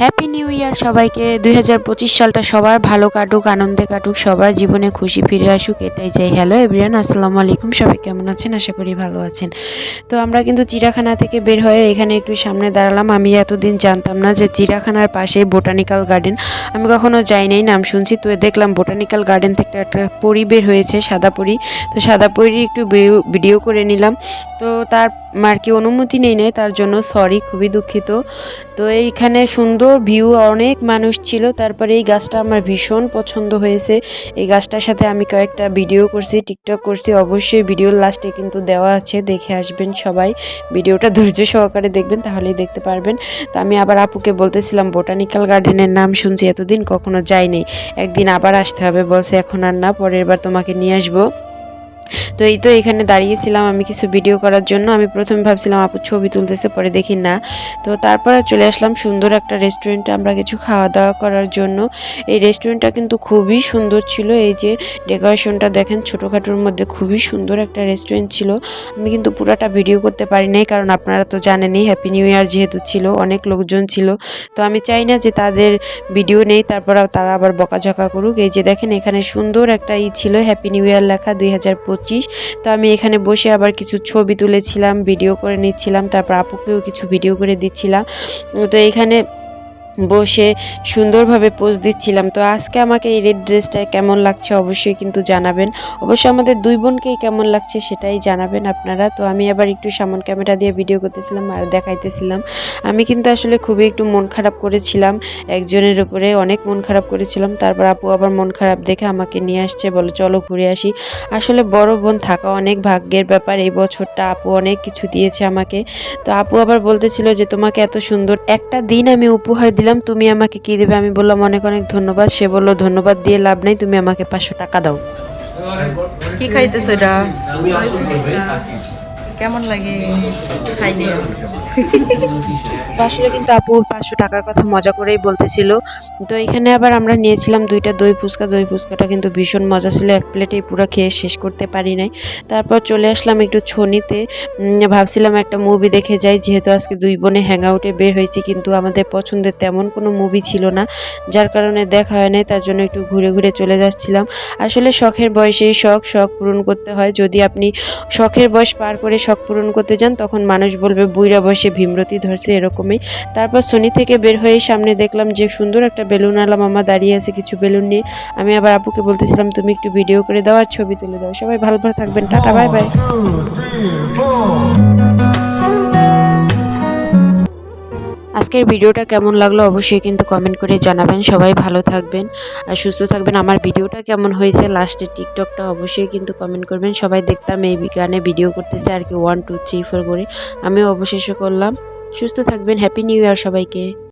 Happy new year সবাইকে। 2025 সালটা সবার ভালো কাটুক, আনন্দে কাটুক, সবার জীবনে খুশি ফিরে আসুক, এটাই চাই। হ্যালো এভরিওয়ান, আসসালামু আলাইকুম। সবাই কেমন আছেন? আশা করি ভালো আছেন। তো আমরা কিন্তু চিড়িয়াখানা থেকে বের হয়ে এখানে একটু সামনে দাঁড়ালাম। আমি এতদিন জানতাম না যে চিড়িয়াখানার পাশে বোটানিক্যাল গার্ডেন, আমি কখনো যাই নাই, নাম শুনছি। তো দেখলাম বোটানিক্যাল গার্ডেন থেকে একটা পরী বের হয়েছে, সাদা পরী। তো সাদা পরীর একটু ভিডিও করে নিলাম। তো তার আর কি অনুমতি নেই নাই, তার জন্য সরি, খুবই দুঃখিত। তো এইখানে সুন্দর ভিউ, অনেক মানুষ ছিল। তারপরে এই গাছটা আমার ভীষণ পছন্দ হয়েছে। এই গাছটার সাথে আমি কয়েকটা ভিডিও করছি, টিকটক করছি। অবশ্যই ভিডিওর লাস্টে কিন্তু দেওয়া আছে, দেখে আসবেন সবাই। ভিডিওটা ধৈর্য সহকারে দেখবেন, তাহলেই দেখতে পারবেন। তো আমি আবার আপুকে বলতেছিলাম বোটানিক্যাল গার্ডেনের নাম শুনছি, এতদিন কখনো যাইনি, একদিন আবার আসতে হবে। বলছে এখন আর না, পরের বার তোমাকে নিয়ে আসবো। তো এই তো এখানে দাঁড়িয়েছিলাম আমি কিছু ভিডিও করার জন্য। আমি প্রথমে ভাবছিলাম আপু ছবি তুলতেছে, পরে দেখি না। তো তারপরে চলে আসলাম সুন্দর একটা রেস্টুরেন্টে আমরা কিছু খাওয়া দাওয়া করার জন্য। এই রেস্টুরেন্টটা কিন্তু খুবই সুন্দর ছিল। এই যে ডেকোরেশনটা দেখেন, ছোটোখাটোর মধ্যে খুবই সুন্দর একটা রেস্টুরেন্ট ছিল। আমি কিন্তু পুরাটা ভিডিও করতে পারি নাই, কারণ আপনারা তো জানেনই হ্যাপি নিউ ইয়ার যেহেতু ছিল, অনেক লোকজন ছিল। তো আমি চাই না যে তাদের ভিডিও নেই, তারপর তারা আবার বকাঝকা করুক। এই যে দেখেন এখানে সুন্দর একটা ছিল হ্যাপি নিউ ইয়ার লেখা 2025। তো আমি এখানে বসে আবার কিছু ছবি তুলেছিলাম, ভিডিও করে নিচ্ছিলাম, তারপর আপুকেও কিছু ভিডিও করে দিচ্ছিলাম। তো এখানে বসে সুন্দরভাবে পোজ দিচ্ছিলাম। তো আজকে আমাকে এই রেড ড্রেসটা কেমন লাগছে অবশ্যই কিন্তু জানাবেন। অবশ্যই আমাদের দুই বোনকেই কেমন লাগছে সেটাই জানাবেন আপনারা। তো আমি আবার একটু সামন ক্যামেরা দিয়ে ভিডিও করতেছিলাম আর দেখাইতেছিলাম। আমি কিন্তু আসলে খুবই একটু মন খারাপ করেছিলাম, একজনের উপরে অনেক মন খারাপ করেছিলাম। তারপর আপু আবার মন খারাপ দেখে আমাকে নিয়ে আসছে, বলো চলো ঘুরে আসি। আসলে বড় বোন থাকা অনেক ভাগ্যের ব্যাপার। এই বছরটা আপু অনেক কিছু দিয়েছে আমাকে। তো আপু আবার বলতেছিল যে তোমাকে এত সুন্দর একটা দিন আমি উপহার দিলাম, তুমি আমাকে কি দেবে? আমি বললাম অনেক অনেক ধন্যবাদ। সে বলল ধন্যবাদ দিয়ে লাভ নাই, তুমি আমাকে 500 টাকা দাও। কি খাইতেছ এটা? কেমন লাগে? খাই দিয়ে আসলে কিন্তু আপু 500 টাকার কথা মজা করেই বলতেছিল। তো এখানে আবার আমরা নিয়েছিলাম দুইটা দই ফুচকা। দই ফুচকাটা কিন্তু ভীষণ মজা ছিল, এক প্লেটেই পুরো খেয়ে শেষ করতে পারি নাই। তারপর চলে আসলাম একটু ছনিতে। ভাবছিলাম একটা মুভি দেখে যাই, যেহেতু আজকে দুই বোনে হ্যাং আউটে বের হয়েছি, কিন্তু আমাদের পছন্দের তেমন কোনো মুভি ছিল না, যার কারণে দেখা হয় নাই। তার জন্য একটু ঘুরে ঘুরে চলে যাচ্ছিলাম। আসলে শখের বয়সেই শখ পূরণ করতে হয়। যদি আপনি শখের বয়স পার করে শখ পূরণ করতে যান, তখন মানুষ বলবে বুইড়া বয়সে ভীমরতি ধরছে, এরকমই। তারপর সোনি থেকে বের হয়ে সামনে দেখলাম যে সুন্দর একটা বেলুন আলা মামা দাঁড়িয়ে আছে কিছু বেলুন নিয়ে। আমি আবার আপুকে বলতেছিলাম তুমি একটু ভিডিও করে দাও আর ছবি তুলে দাও। সবাই ভালো ভালো থাকবেন, টাটা, বাই বাই। আজকের ভিডিওটা কেমন লাগলো অবশ্যই কিন্তু কমেন্ট করে জানাবেন। সবাই ভালো থাকবেন আর সুস্থ থাকবেন। আমার ভিডিওটা কেমন হয়েছে, লাস্টে টিকটকটা অবশ্যই কিন্তু কমেন্ট করবেন। সবাই দেখতাম এই গানে ভিডিও করতেছে আর কি, 1 2 3 4 করে। আমিও অবশেষে করলাম। সুস্থ থাকবেন। হ্যাপি নিউ ইয়ার সবাইকে।